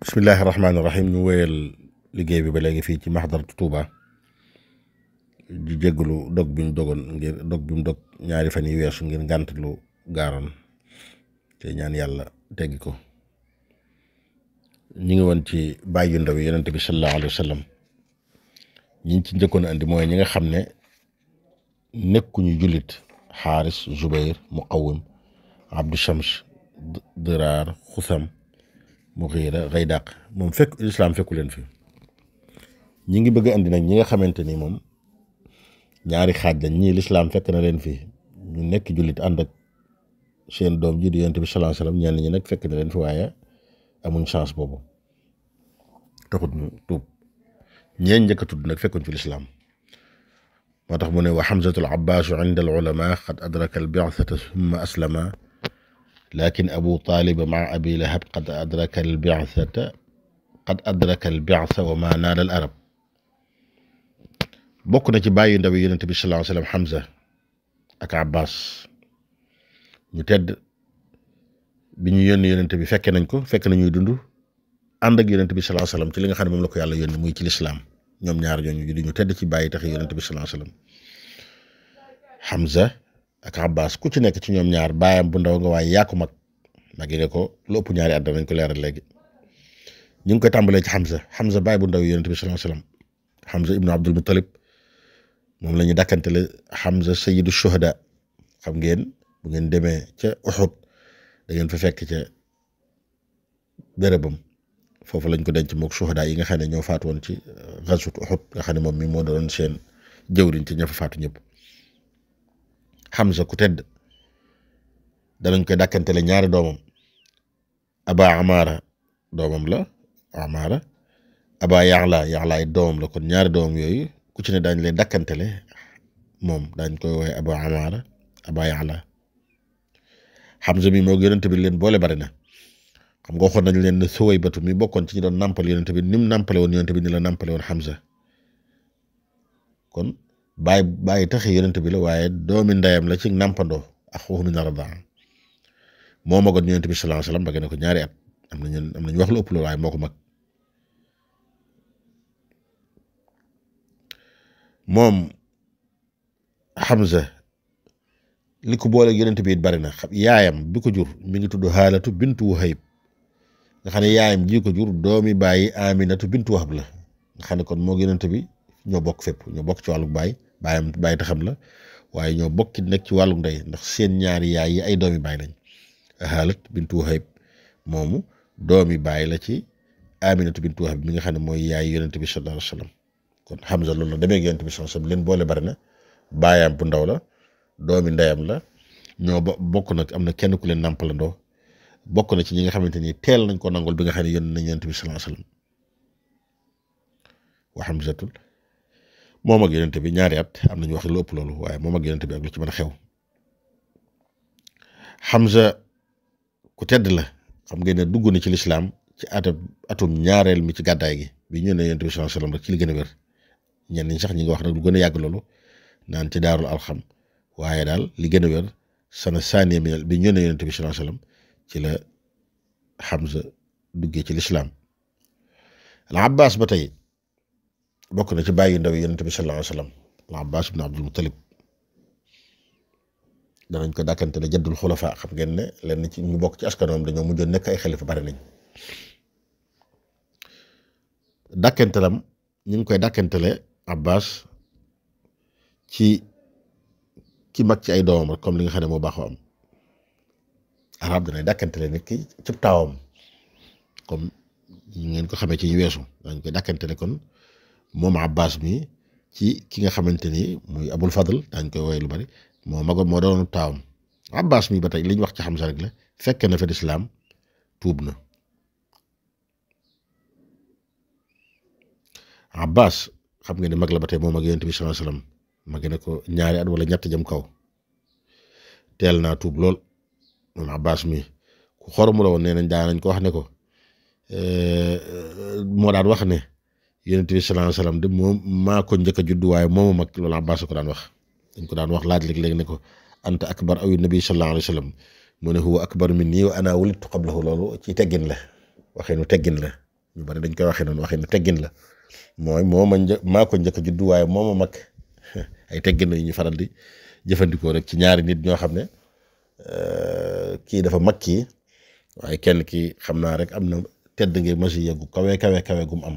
bismillahi rahmaani rahim ñu wéyal liggéey bi ba léegi fii ci maxdaratu Tuuba di jégalu dog bi ñu dogoon ngir dog bi mu dog ñaari fan yi weesu ngir ngànt lu gaaroon te ñaan yàlla teggi ko. ñu ngi woon ci bàyyi yu ndaw yi yonent bi sallallahu alayhi wa sallam ñi ci njëkkoon a andi mooy ñi nga xam ne nekkuñu jullit: xaaris, Zubayr, Muqawwim, Abdu Shams, Diraar, Xusam, Muxiira, Gaydaq. moom lislaam fekku leen fi. ñi ngi bëgg a andi nag ñi nga xamante ni moom ñaari xaaj lañ. ñii lislaam fekk na leen fi ñu nekk jullit ànd ak seen doom ji di yonent bi sallallahu alayhi wa sallam. ñenn ñi nag fekk na leen fi waaye amuñ chance boobu, taxut ñu tuub. ñeen njëkk a tudd nag fekkuñ fi lislaam. moo tax mu ne wa Hamzatul Abbaasu inda al ulama qad adraka al bi'sata summa aslama lakin Abu Talib maa Abi Lahab qad adraka al bi'sa wa ma naala al arab. bokk na ci bàyyi ndaw yi yonent bi sallallahu alayhi wa sallam Hamza ak Abbas ñu tedd. bi ñu yónni yonent bi fekke nañ ko, fekk nañuy dund ànd ak yonent bi sallallahu alayhi wa sallam ci li nga xam ne moom la ko yàlla yónni muy ci lislaam. ñoom ñaar ñooñu di ñu tedd ci bàyyi tax yonent bi sallallahu alayhi wa sallam. Hamza ak Abbas ku ci nekk ci ñoom ñaar baayam bu ndaw nga waaye yaa ko mag nga ko lu ëpp ñaari at danañ ko leeral léegi. ñu ngi koy tàmbalee ci Hamza baay bu ndaw yonent bi sallallahu alayhi wa sallam. Hamza ibnu Abdul Muttalib moom la ñu dàkkantele Hamza sayyidu shuhada. xam ngeen bu ngeen demee ca Uhud da ngeen fa fekk ca bérébam foofu lañ ko denc mook shuhada yi nga xam ne ñoo faatu woon ci ghazwat Uhud nga xam ne moom mi moo doon seen jëwriñ ci ña fa faatu ñëpp. Hamza ku tedd danañ koy dàkkantele ñaari doomam. Aba Amara doomam la Amara, Aba Yaxla doomam la. kon ñaari doomam yooyu ku ci ne daañ leen dàkkantele moom daañ koy woowee Aba Amara, Aba Yaxla. Hamza mi moo yonent bi leen boole bari na. xam nga waxoon nañ leen ne Suwaybatu mi bokkoon ci ñi doon nàmpal yonent bi ni mu nàmpale woon yonent bi ni la nàmpale woon Hamza. kon bàyyi taxi yonent bi la waaye doomi ndeyam la ci nàmpandoo ak xuux mi nar a daa moo magoon yonent bi sallallahu alayhi wa sallam ba gën ko ñaari at. am nañu wax lu ëpp loolu waaye moo ko mag. moom Hamza li ko boole yonent bi it bari na. yaayam bi ko jur mi ngi tudd Haalatu bintu Wahayb nga xam ne yaayam ji ko jur doomi bàyyi Aminatu bintu Wahab la nga xam ne kon moo yonent bi ñoo bokk fépp, ñoo bokk ci wàllu bàyyi taxam la waaye ñoo bokki nekk ci wàllu ndey ndax seen ñaari yaay yi ay doomi bàyyi lañ. Haalat bintu Wahayb moomu doomi bàyyi la ci Aminatu bintu Wahab mi nga xam ne mooy yaay yonent bi sallallahu alayhi wa sallam. kon Hamza loolu la demee yonent bi sallallahu alayhi wa sallam leen boole bari na. baayam bu ndaw la, doomi ndeyam la, ñoo bokk nag am na kenn ku leen nàmpalandoo. bokk na ci ñi nga xamante ni teel nañ ko nangul bi nga xam ne yónni nañ yonent bi sallallahu alayhi wa sallam. wa Hamzatul moom ak yonent bi ñaari at, am nañu wax lu ëpp loolu waaye moom ak yonent bi ak lu ci mën a xew. Hamza ku tedd la. xam ngeen ne dugg na ci lislaam ci atum ñaareel mi ci gàddaay gi bi ñu ne yonent bi sallallahu alayhi wa sallam rek ci li gën a wér. ñenn ñi sax ñi nga wax nag lu gën a yàgg loolu naan ci daarul alxam waaye daal li gën a wér sana saaniya bi ñu ne yonent bi sallallahu alayhi wa sallam ci la Hamza duggee ci lislaam. al Abbas ba tey bokk na ci bàyyi ndaw yonent bi sallallahu alayhi wa sallam. al Abbas ibn Abdul Muttalib danañ ko dàkkante ne jaddul xulafa. xam ngeen ne lenn ci ñu bokk ci askanoom dañoo mujjoon nekk ay xalifa bari nañ. dàkkantelam ñu ngi koy dàkkantele Abbas ci ki mag ci ay doomam rek comme li nga xam ne moo baaxoo am. arab danay dàkkantele nit ki ci taawam comme ngeen ko xamee ci ñu weesu. dañ koy dàkkantele kon moom Abbas mi ci ki nga xamante ni muy Abul Fadl dañ koy woy lu bari moo doon taawam. Abbas mi ba tey li ñu wax ci Hamza rek la fekk na fa lislaam tuub na. Abbas xam nga ne mag la ba tey moom ak yonent bi sallallahu alayhi wa sallam mag na ko ñaari at wala ñett jëm kaw. teel naa tuub lool moom Abbas mi ku xoromu la woon nee nañ nañ ko wax ne ko moo daan wax ne yonent bi sallallahu alayhi wa sallam de moom maa ko njëkk a judd waaye moomu mag loolu Abbas ko daan wax. dañ ko daan wax laaj léeg-léeg ne ko anta akbar aw nabi sallallahu alayhi wa sallam mu ne huwa akbar minni wa ana wulidtu qablahu. loolu ci teggin la waxeenu teggin la ñu bari dañ koy waxee noonu waxee ne teggin la mooy maa ko njëkk a juddu waaye moo ma mag ay teggin yu ñu faral di jëfandikoo rek ci ñaari nit ñoo xam ne kii dafa mag kii waaye kenn ki xam naa rek am na tedd ngay masi yeggu kawe gum am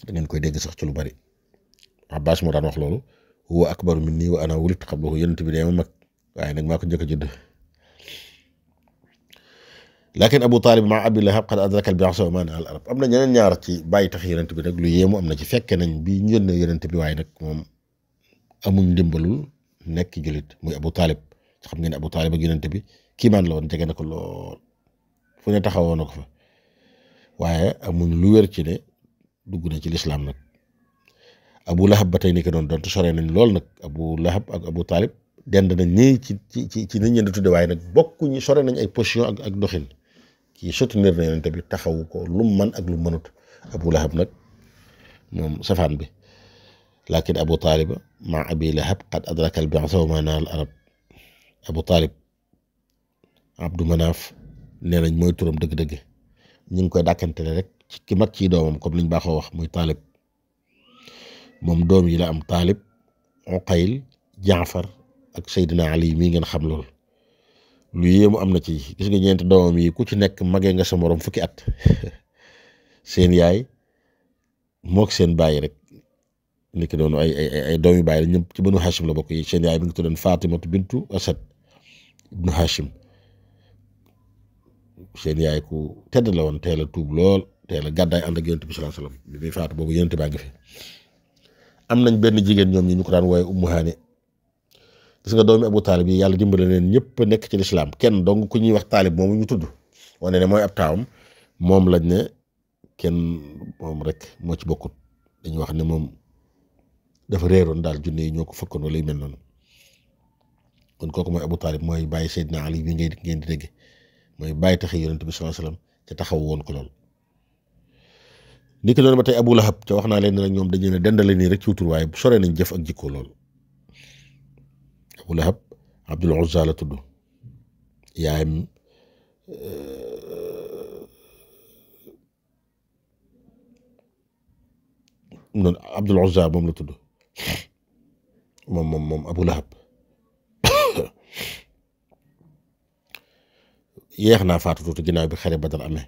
da ngeen koy dégg sax ci lu bari Abbas moo daan wax loolu huwa akbaru minni wa ana wulidtu qablahu yonent bi dee ma mag waaye nag maa ko njëkk a judd lakin Abu Talib ma Abi Lahab qad adraka al-bi'sa wa maana al-arab am na ñeneen ñaar ci bàyyi tax yonent bi nag lu yéemu am na ci fekke nañ bi ñu yónnee yonent bi waaye nag moom amuñ ndimbalul nekk julit muy Abu Talib xam ngeen ne Abu Talib ak yonent bi kiimaan la woon jege na ko lool fu ne taxawoon na ko fa waaye amuñ lu wér ci ne dugg na ci lislaam nag Abu Lahab ba tey ni ko doon doonte sore nañ lool nag Abu Lahab ak Abu Talib dend nañ ñii ci nañ leen di tudde waaye nag bokkuñu sore nañ ay position ak doxin kii soutenir na yonent bi taxawu ko lu mu mën ak lu mu mënut Abu Lahab nag moom safaan bi lakin Abu Talib ma Abi Lahab qad adraka al-bi'sa wa maana al-arab Abu Talib Abdu Manaaf nee nañ mooy turam dëgg-dëgg ñu ngi koy dàkkantele rek ci ki mag ci doomam comme liñ baaxoo wax muy Talib moom doom yi la am Talib Uqayl Jaafar ak Seydina Ali mii ngeen xam lool lu yéemu am na ci gis nga ñeenti doomam yi ku ci nekk magee nga sa morom fukki at seen yaay mook seen bàyyi rek nekk noonu ay doom yu bàyyi la ñëpp ci Banu Hashim la bokk yi seen yaay mi ngi tuddoon Fatimatu bintu Asad ibnu Hashim seen yaay ku tedd la woon teel a tuub lool teel a gàddaay ànd ak yonent bi sallallahu alayhi wasallam bi muy faatu boobu yonent baa ngi fi am nañ benn jigéen ñoom ñi ñu ko daan wooye Ummu Haani gis nga doomi Abu Talib yi yàlla dimbale leen ñëpp nekk ci lislaam kenn dong ku ñuy wax Talib moomu ñu tudd wane ne mooy ab taawam moom lañ ne kenn moom rek moo ci bokkut dañuy wax ne moom dafa réeroon daal junne yi ñoo ko fëkkoon wala yu mel noonu kon kooku mooy Abu Talib mooy bàyyi Seydina Ali bi ngeen di dégg mooy bàyyi taxi yonent bi sallallahu alayhi wasallam ca taxaw woon ko lool ni ko doon ba tey Abu Lahab ca wax naa leen ne nag ñoom dañu ne dendale nii rek ci wutur waaye sore nañ jëf ak jikko lool Abu Lahab Abdul Uzza la tudd yaayam noonu Abdul Uzza moom la tudd moom Abu Lahab yeex naa faatu tuuti ginnaaw bi xare Badar amee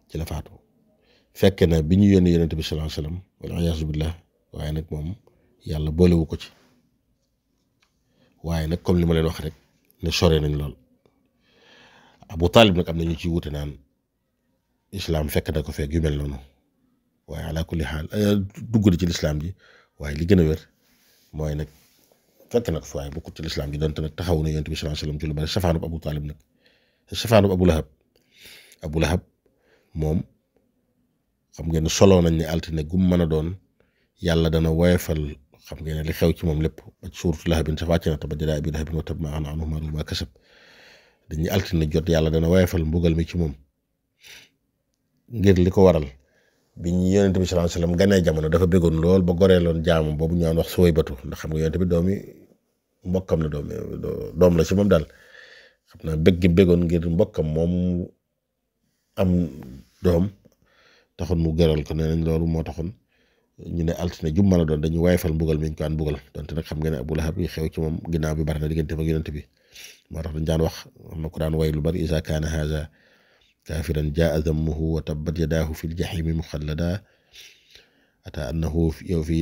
ci la faatu fekke na bi ñu yónnee yonent bi sallallahu alayhi wasallam wal iyaazu billah waaye nag moom yàlla boolewu ko ci waaye nag comme li ma leen wax rek ne sore nañ lool Abu Talib nag am na ñu ci wute naan islam fekk na ko fekk yu mel noonu waaye ala kulli xaal dugg na ci lislaam ji waaye li gën a wér mooy nag fekk na ko fi waaye bokkut ci lislaam ji donte nag taxaw na yonent bi sallallahu alayhi wasallam ci lu bari safaanub Abu Talib nag safaanub Abu Lahab moom xam ngeen ne soloo nañ ne altine gum mën a doon yàlla dana woyefal xam ngeen ne li xew ci moom lépp ba suuratu Lahabin sa wàcc na tabbat yadaa abii lahabin wa tabb maa aghnaa anhu maaluhu wa maa kasab dañuy altine jot yàlla dana woyefal mbugal mi ci moom ngir li ko waral bi ñu yonent bi sallallahu alayhi wasallam ganee jamono dafa bëggoon lool ba goreeloon jaamam boobu ñu naan wax Suwaybatu ndax xam nga yonent bi doomi mbokkam la doom la ci moom daal xam naa bëggoon ngir mbokkam moom am doom taxoon mu gëral ko nee nañ loolu moo taxoon ñu ne altine jum mën a doon dañuy wayfal mbugal mi ñu ko an mbugal donte nag xam nga ne Abu Lahab yi xew ci moom ginnaaw bi bari na diggante ak yonent bi moo tax dañ daan wax am na ko daan way lu bari isa kaana haza kaafiran jaa dammuhu wa tabbat yadaahu fi ljahimi muxallada ata annahu fi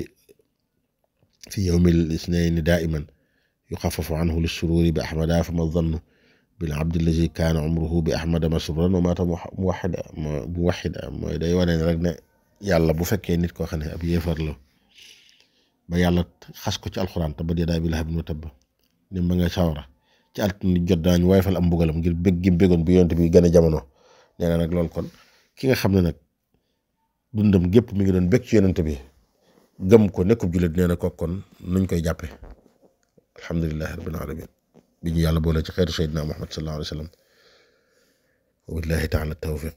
yowmi lisnayni daiman yuxafafu anhu lissururi bi ahmada fa ma zannu bil abdi allazi kaana umruhu bi ahmada masruran wa maata muwahhida mooy day wane ne rek ne yàlla bu fekkee nit koo xam ne ab yéefar la ba yàlla xas ko ci alxuraan tabbat yadaa abii lahabin wa tabb ni ma nga sawara ci altine jot daañu wayfal am mbugalam ngir bëgg gi bëggoon bi yonent bi gën a jamono nee na nag loolu kon ki nga xam ne nag dundam gépp mi ngi doon bëgg ci yonent bi gëm ko nekkub jullit nee na ko kon nuñ koy jàppe alhamdulillahi rabbil alamin bi ñu yàlla boole ci xeetu Seydina Muhammad sallallahu alayhi wa sallam wa billahi taala tawfiq